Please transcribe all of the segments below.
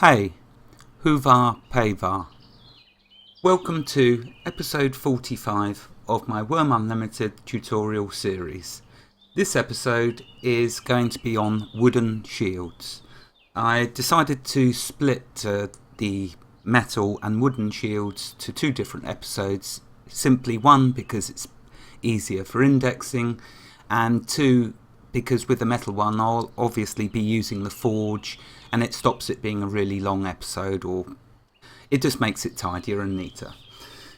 Hey, Huvar Pavar. Welcome to episode 45 of my Wurm Unlimited tutorial series. This episode is going to be on wooden shields. I decided to split the metal and wooden shields to two different episodes. Simply one, because it's easier for indexing, and two, because with the metal one I'll obviously be using the forge and it stops it being a really long episode, or it just makes it tidier and neater.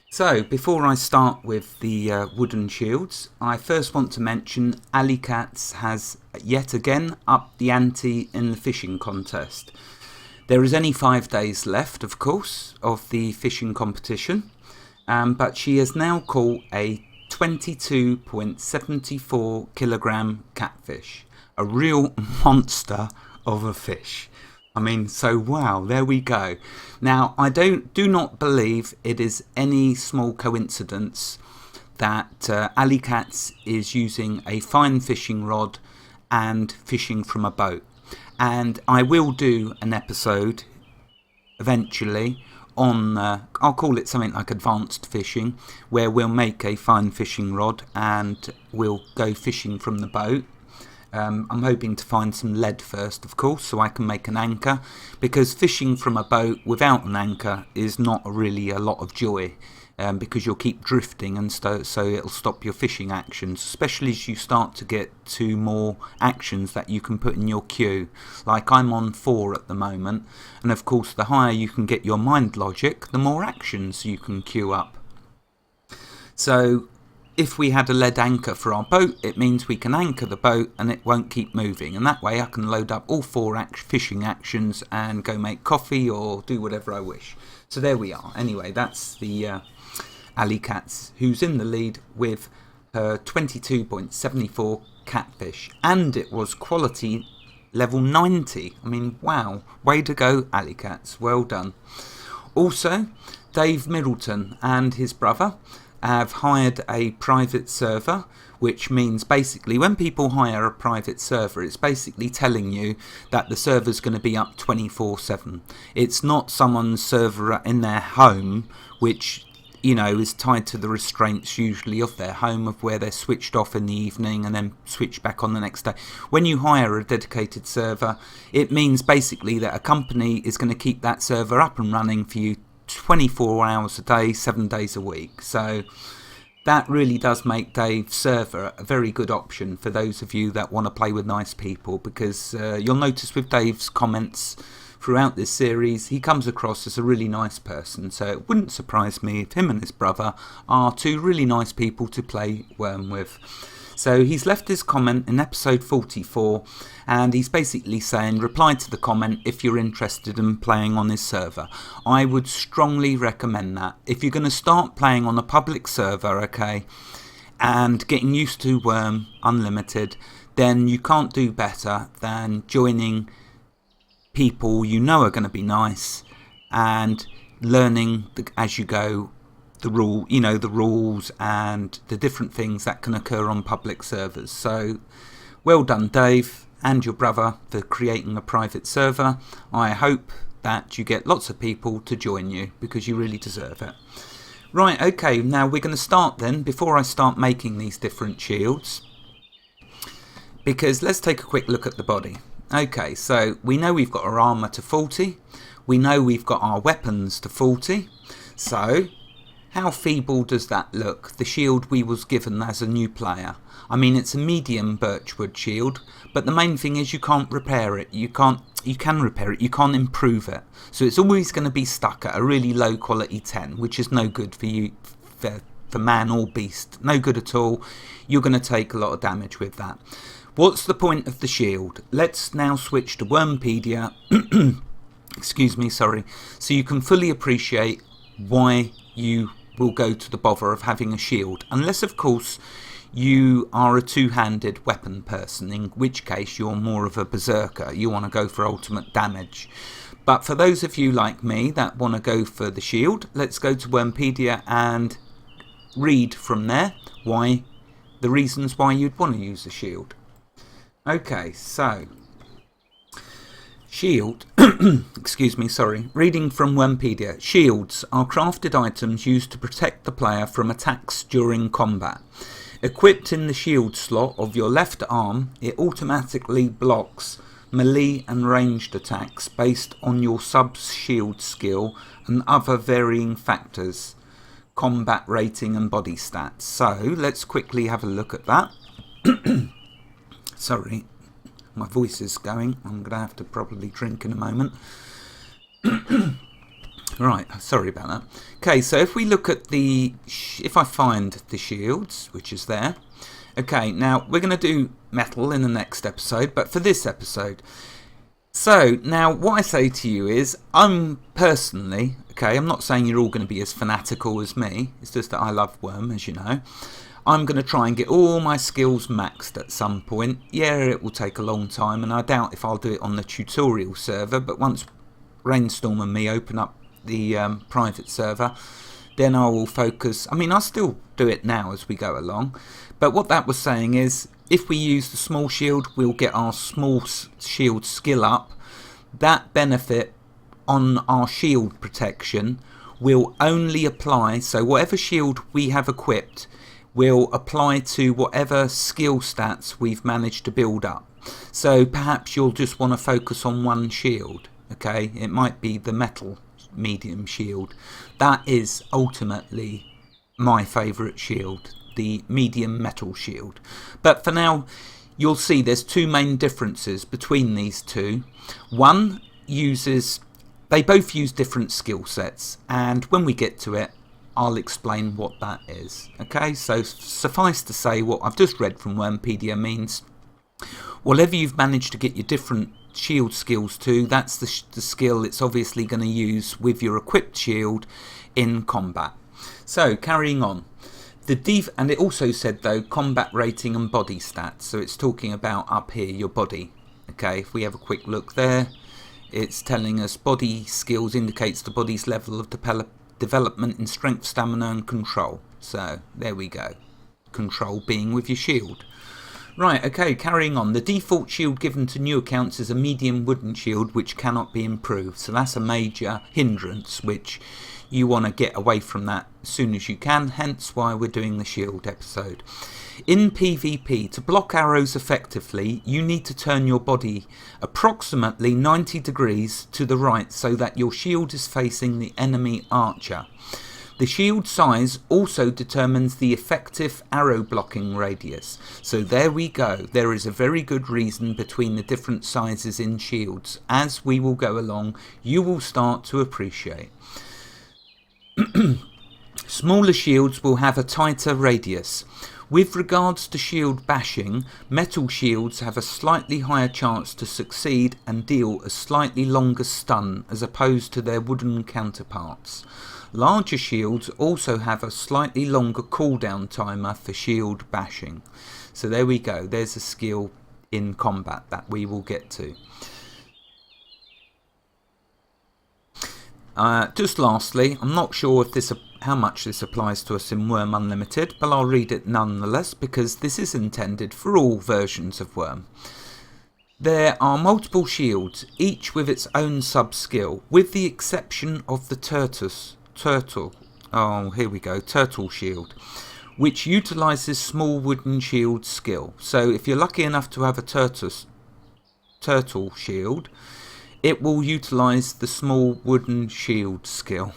So before I start with the wooden shields, I first want to mention Alicats has yet again upped the ante in the fishing contest. There is only 5 days left, of course, of the fishing competition, but she has now caught a 22.74 kilogram catfish, a real monster of a fish. I mean, so wow, there we go. Now, I do not believe it is any small coincidence that Alicats is using a fine fishing rod and fishing from a boat. And I will do an episode eventually on, I'll call it something like advanced fishing, where we'll make a fine fishing rod and we'll go fishing from the boat. I'm hoping to find some lead first, of course, so I can make an anchor, because fishing from a boat without an anchor is not really a lot of joy, because you'll keep drifting, and so it'll stop your fishing actions, especially as you start to get to more actions that you can put in your queue. Like I'm on 4 at the moment, and of course the higher you can get your mind logic, the more actions you can queue up. So if we had a lead anchor for our boat, it means we can anchor the boat and it won't keep moving, and that way I can load up all 4 fishing actions and go make coffee or do whatever I wish. So there we are. Anyway, that's the Alicats, who's in the lead with her 22.74 catfish, and it was quality level 90. I mean, wow, way to go, Alicats, well done. Also, Dave Middleton and his brother have hired a private server, which means basically when people hire a private server, it's basically telling you that the server's going to be up 24/7. It's not someone's server in their home, which, you know, is tied to the restraints usually of their home, of where they're switched off in the evening and then switched back on the next day. When you hire a dedicated server, it means basically that a company is going to keep that server up and running for you 24 hours a day, 7 days a week. So that really does make Dave's server a very good option for those of you that want to play with nice people, because you'll notice with Dave's comments throughout this series, he comes across as a really nice person, so it wouldn't surprise me if him and his brother are two really nice people to play Wurm with. So he's left his comment in episode 44, and he's basically saying, reply to the comment if you're interested in playing on his server. I would strongly recommend that. If you're going to start playing on a public server, okay, and getting used to Wurm Unlimited, then you can't do better than joining people you know are going to be nice and learning as you go the rules and the different things that can occur on public servers. So well done, Dave and your brother, for creating a private server. I hope that you get lots of people to join you, because you really deserve it. Right, okay, now we're going to start then, before I start making these different shields, because let's take a quick look at the body. Okay, so we know we've got our armour to 40, we know we've got our weapons to 40, so how feeble does that look, the shield we was given as a new player? I mean, it's a medium birchwood shield, but the main thing is you can't repair it. You can repair it, you can't improve it. So it's always going to be stuck at a really low quality 10, which is no good for you, for man or beast. No good at all. You're going to take a lot of damage with that. What's the point of the shield? Let's now switch to Wurmpedia, excuse me, sorry, so you can fully appreciate why you will go to the bother of having a shield, unless of course you are a two-handed weapon person, in which case you're more of a berserker, you want to go for ultimate damage. But for those of you like me that want to go for the shield, let's go to Wurmpedia and read from there the reasons why you'd want to use a shield. Okay, so shield Excuse me, sorry. Reading from Wurmpedia. Shields are crafted items used to protect the player from attacks during combat. Equipped in the shield slot of your left arm, it automatically blocks melee and ranged attacks based on your sub-shield skill and other varying factors, combat rating and body stats. So let's quickly have a look at that. Sorry, my voice is going. I'm going to have to probably drink in a moment. Right, sorry about that. Okay, so if we look at if I find the shields, which is there. Okay, now we're going to do metal in the next episode, but for this episode. So now what I say to you is, I'm personally, okay, I'm not saying you're all going to be as fanatical as me. It's just that I love Wurm, as you know. I'm going to try and get all my skills maxed at some point. Yeah, it will take a long time, and I doubt if I'll do it on the tutorial server, but once Rainstorm and me open up the private server, then I will focus. I mean, I'll still do it now as we go along, but what that was saying is, if we use the small shield, we'll get our small shield skill up. That benefit on our shield protection will only apply, so whatever shield we have equipped will apply to whatever skill stats we've managed to build up. So perhaps you'll just want to focus on one shield. Okay, it might be the metal medium shield. That is ultimately my favourite shield, the medium metal shield. But for now, you'll see there's two main differences between these two. One they both use different skill sets, and when we get to it, I'll explain what that is. Okay, so suffice to say, what I've just read from Wurmpedia means whatever you've managed to get your different shield skills to, that's the skill it's obviously going to use with your equipped shield in combat. So carrying on, and it also said though combat rating and body stats, so it's talking about up here your body. Okay, if we have a quick look there, it's telling us body skills indicates the body's level of development in strength, stamina and control. So there we go, control being with your shield. Right, okay, carrying on. The default shield given to new accounts is a medium wooden shield which cannot be improved. So that's a major hindrance, which you want to get away from that as soon as you can, hence why we're doing the shield episode. In PvP, to block arrows effectively, you need to turn your body approximately 90 degrees to the right so that your shield is facing the enemy archer. The shield size also determines the effective arrow blocking radius. So there we go. There is a very good reason between the different sizes in shields. As we will go along, you will start to appreciate. Smaller shields will have a tighter radius. With regards to shield bashing, metal shields have a slightly higher chance to succeed and deal a slightly longer stun as opposed to their wooden counterparts. Larger shields also have a slightly longer cooldown timer for shield bashing. So there we go, there's a skill in combat that we will get to. Just lastly, I'm not sure if how much this applies to us in Wurm Unlimited, but I'll read it nonetheless because this is intended for all versions of Wurm. There are multiple shields, each with its own sub-skill, with the exception of the turtle shield, which utilises small wooden shield skill. So if you're lucky enough to have a turtle shield, it will utilise the small wooden shield skill.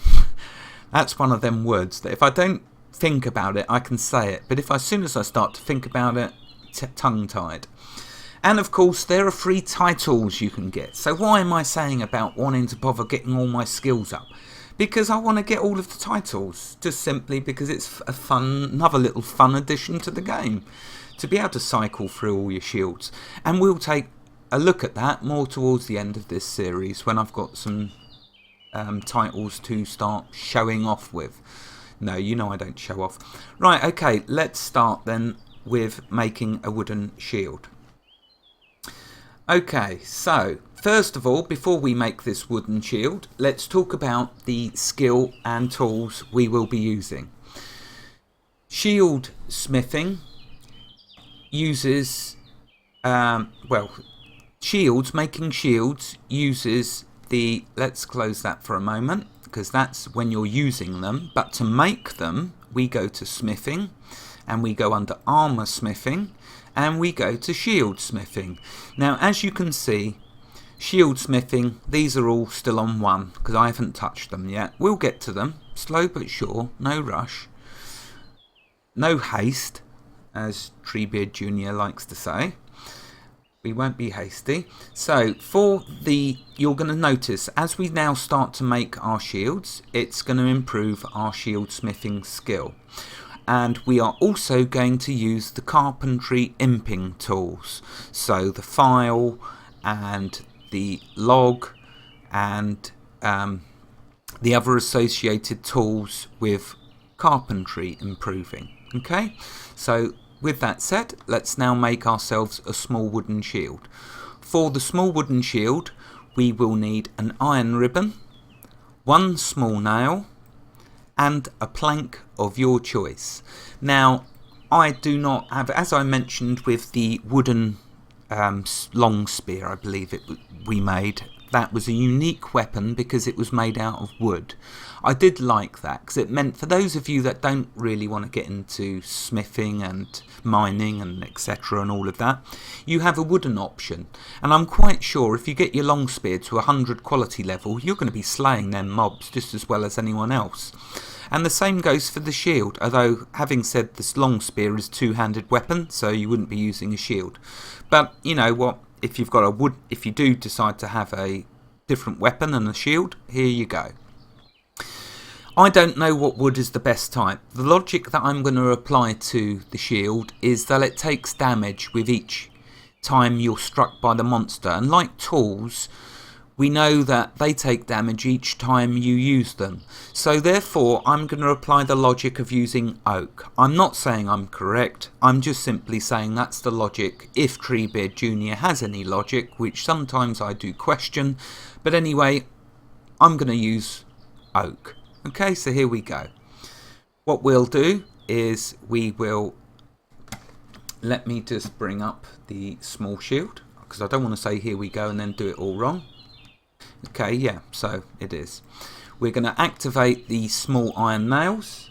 That's one of them words that if I don't think about it, I can say it, but as soon as I start to think about it, tongue-tied. And of course, there are free titles you can get. So why am I saying about wanting to bother getting all my skills up? Because I want to get all of the titles, just simply because it's another little fun addition to the game, to be able to cycle through all your shields. And we'll take a look at that more towards the end of this series when I've got some titles to start showing off with. No, you know I don't show off. Right, okay, let's start then with making a wooden shield. Okay, so first of all, before we make this wooden shield, let's talk about the skill and tools we will be using. Shield smithing uses, making shields uses let's close that for a moment, because that's when you're using them. But to make them, we go to smithing, and we go under armor smithing, and we go to shield smithing. Now, as you can see, shield smithing, these are all still on 1, because I haven't touched them yet. We'll get to them, slow but sure, no rush, no haste, as Treebeard Jr. likes to say. We won't be hasty. So you're going to notice as we now start to make our shields, it's going to improve our shield smithing skill. And we are also going to use the carpentry imping tools. So the file and the log and the other associated tools with carpentry improving. Okay, so with that said, let's now make ourselves a small wooden shield. For the small wooden shield, we will need an iron ribbon, 1 small nail, and a plank of your choice. Now, I do not have, as I mentioned with the wooden long spear, I believe we made, that was a unique weapon because it was made out of wood. I did like that because it meant for those of you that don't really want to get into smithing and mining and etc. and all of that, you have a wooden option. And I'm quite sure if you get your long spear to 100 quality level, you're going to be slaying them mobs just as well as anyone else. And the same goes for the shield, although having said this long spear is a two-handed weapon, so you wouldn't be using a shield. But you know what? If you've got if you do decide to have a different weapon and a shield, here you go. I don't know what wood is the best type. The logic that I'm going to apply to the shield is that it takes damage with each time you're struck by the monster. And like tools, we know that they take damage each time you use them. So therefore, I'm going to apply the logic of using oak. I'm not saying I'm correct. I'm just simply saying that's the logic if Treebeard Jr. has any logic, which sometimes I do question. But anyway, I'm going to use oak. Okay, so here we go. What we'll do is let me just bring up the small shield, because I don't want to say here we go and then do it all wrong. Okay, yeah, so it is. We're going to activate the small iron nails,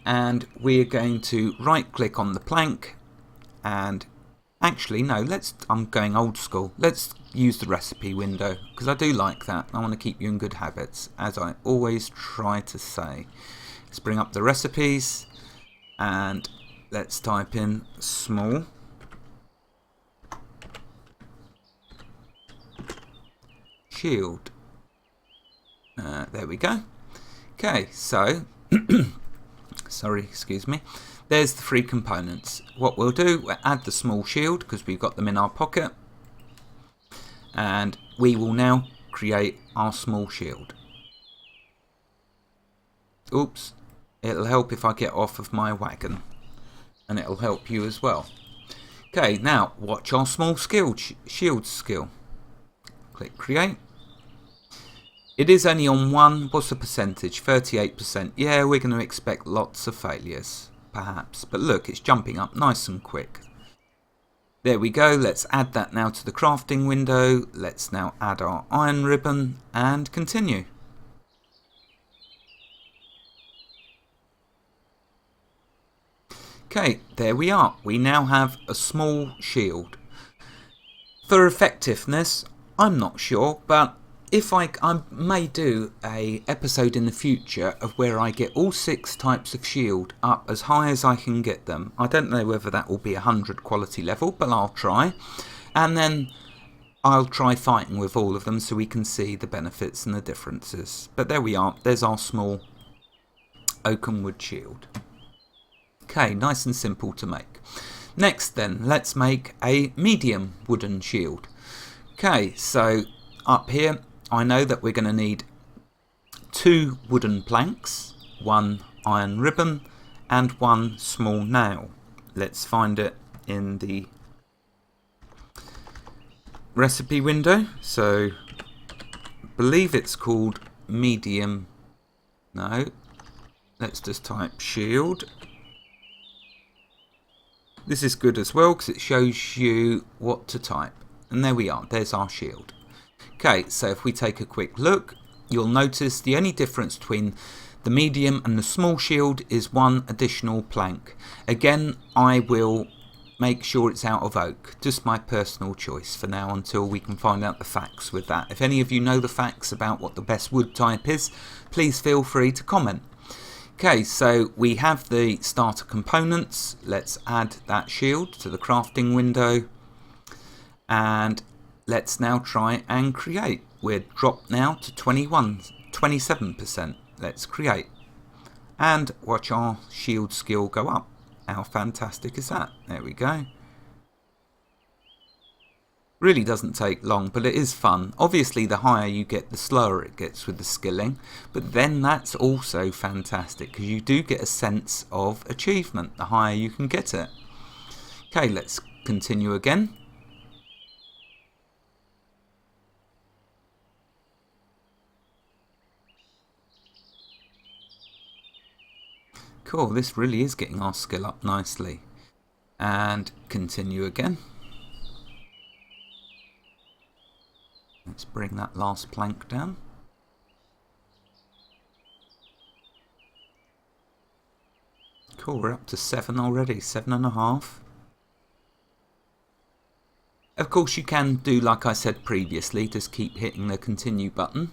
and we're going to right click on the plank, and actually no, I'm going old school. Let's use the recipe window, because I do like that. I want to keep you in good habits, as I always try to say. Let's bring up the recipes, and let's type in small shield. There we go. Okay, so sorry, excuse me. There's the 3 components. What we'll do, we'll add the small shield because we've got them in our pocket, and we will now create our small shield. Oops, it'll help if I get off of my wagon, and it'll help you as well. Okay, now watch our small shield skill. Click create. It is only on 1. What's the percentage? 38%. Yeah, we're going to expect lots of failures, perhaps. But look, it's jumping up nice and quick. There we go. Let's add that now to the crafting window. Let's now add our iron ribbon and continue. Okay, there we are. We now have a small shield. For effectiveness, I'm not sure, but if I may do a episode in the future of where I get all 6 types of shield up as high as I can get them. I don't know whether that will be 100 quality level, but I'll try. And then I'll try fighting with all of them so we can see the benefits and the differences. But there we are. There's our small oaken wood shield. Okay, nice and simple to make. Next then, let's make a medium wooden shield. Okay, so up here, I know that we're going to need 2 wooden planks, 1 iron ribbon, and 1 small nail. Let's find it in the recipe window. So, I believe it's called medium. No, let's just type shield. This is good as well because it shows you what to type. And there we are, there's our shield. Okay, so if we take a quick look, you'll notice the only difference between the medium and the small shield is one additional plank. Again, I will make sure it's out of oak, just my personal choice for now until we can find out the facts with that. If any of you know the facts about what the best wood type is, please feel free to comment. Okay, so we have the starter components. Let's add that shield to the crafting window, and let's now try and create. We're dropped now to 27%. Let's create and watch our shield skill go up. How fantastic is that? There we go. Really doesn't take long, but it is fun. Obviously the higher you get, the slower it gets with the skilling, but then that's also fantastic because you do get a sense of achievement the higher you can get it. Okay, let's continue again. Cool, this really is getting our skill up nicely. And continue again. Let's bring that last plank down. Cool, we're up to 7 already, 7.5. Of course you can do like I said previously, just keep hitting the continue button.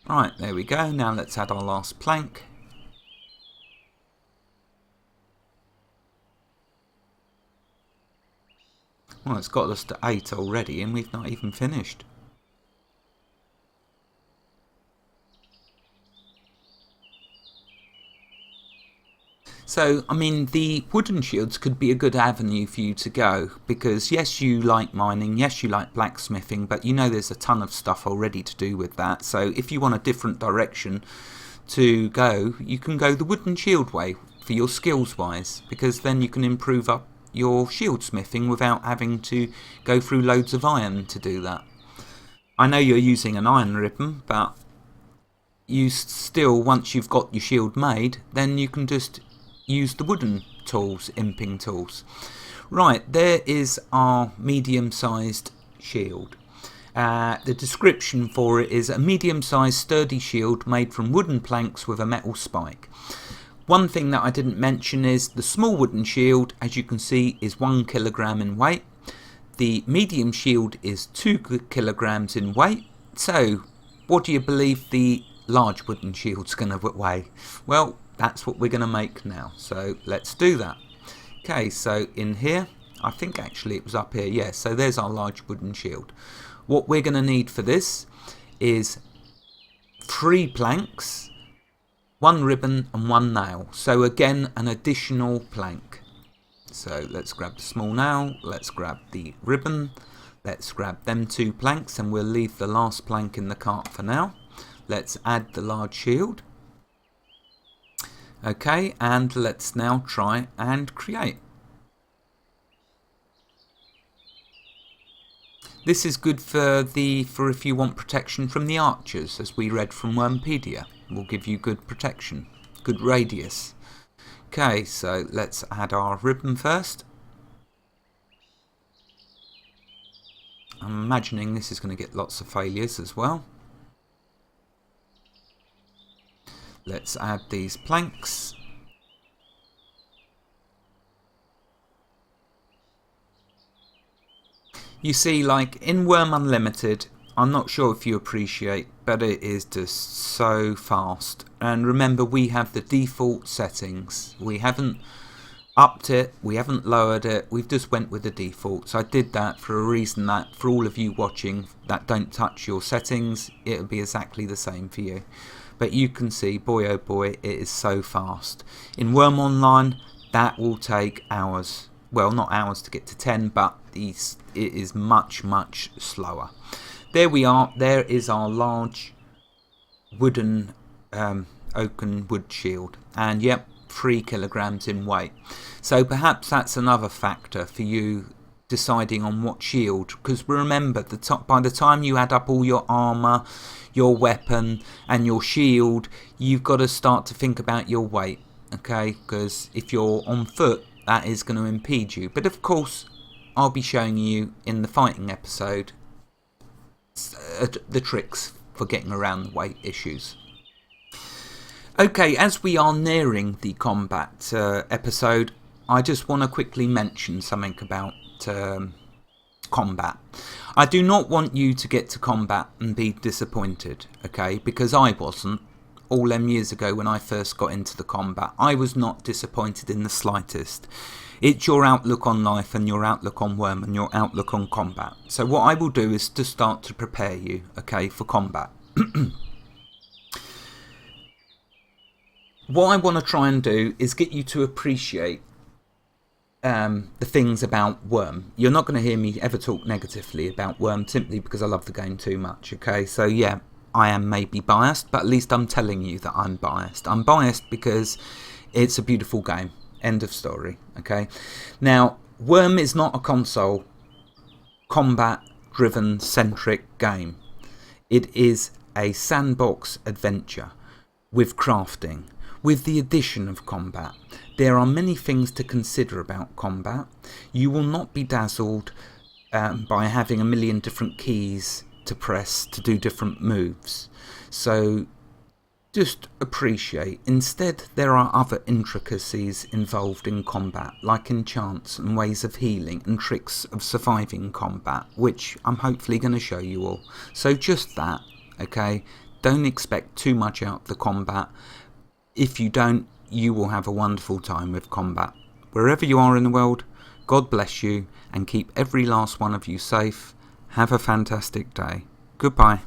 Right, there we go. Now let's add our last plank. Well, it's got us to 8 already and we've not even finished. So, I mean, the wooden shields could be a good avenue for you to go because yes, you like mining, yes, you like blacksmithing, but you know there's a ton of stuff already to do with that. So if you want a different direction to go, you can go the wooden shield way for your skills wise, because then you can improve up your shield smithing without having to go through loads of iron to do that. I know you're using an iron ribbon, but you still, once you've got your shield made, then you can just use the wooden tools, imping tools. Right, there is our medium-sized shield. The description for it is a medium-sized sturdy shield made from wooden planks with a metal spike. One thing that I didn't mention is the small wooden shield, as you can see, is 1 kilogram in weight. The medium shield is 2 kilograms in weight. So, what do you believe the large wooden shield's going to weigh? Well, that's what we're going to make now. So, let's do that. Okay, so in here, I think actually it was up here. Yes, so there's our large wooden shield. What we're going to need for this is 3 planks, 1 ribbon and 1 nail. So again, an additional plank. So let's grab the small nail, let's grab the ribbon, let's grab them 2 planks, and we'll leave the last plank in the cart for now. Let's add the large shield. Okay, and let's now try and create. This is good for if you want protection from the archers, as we read from Wurmpedia. Will give you good protection, good radius. Okay, so let's add our ribbon first. I'm imagining this is going to get lots of failures as well. Let's add these planks. You see, like in Wurm Unlimited, I'm not sure if you appreciate, but it is just so fast. And remember, we have the default settings. We haven't upped it, we haven't lowered it, we've just went with the defaults. I did that for a reason, that for all of you watching that don't touch your settings, it'll be exactly the same for you. But you can see, boy oh boy, it is so fast. In Wurm Online, that will take hours. Well, not hours to get to 10, but it is much, much slower. There we are. There is our large wooden oaken wood shield. And yep, 3 kilograms in weight. So perhaps that's another factor for you deciding on what shield. Because remember, by the time you add up all your armour, your weapon and your shield, you've got to start to think about your weight. Okay, because if you're on foot, that is going to impede you. But of course, I'll be showing you in the fighting episode the tricks for getting around the weight issues. Okay, as we are nearing the combat episode, I just want to quickly mention something about combat. I do not want you to get to combat and be disappointed, okay? Because I wasn't. All them years ago when I first got into the combat, I was not disappointed in the slightest. It's your outlook on life and your outlook on Wurm and your outlook on combat. So what I will do is to start to prepare you, okay, for combat. What I want to try and do is get you to appreciate the things about Wurm. You're not going to hear me ever talk negatively about Wurm simply because I love the game too much, okay? So yeah, I am maybe biased, but at least I'm telling you that I'm biased. I'm biased because it's a beautiful game. End of story, okay? Now, Wurm is not a console combat-driven centric game. It is a sandbox adventure with crafting, with the addition of combat. There are many things to consider about combat. You will not be dazzled by having a million different keys to press to do different moves. So just appreciate. Instead, there are other intricacies involved in combat, like enchants and ways of healing and tricks of surviving combat, which I'm hopefully going to show you all. So just that, okay? Don't expect too much out of the combat. If you don't, you will have a wonderful time with combat. Wherever you are in the world, God bless you and keep every last one of you safe. Have a fantastic day. Goodbye.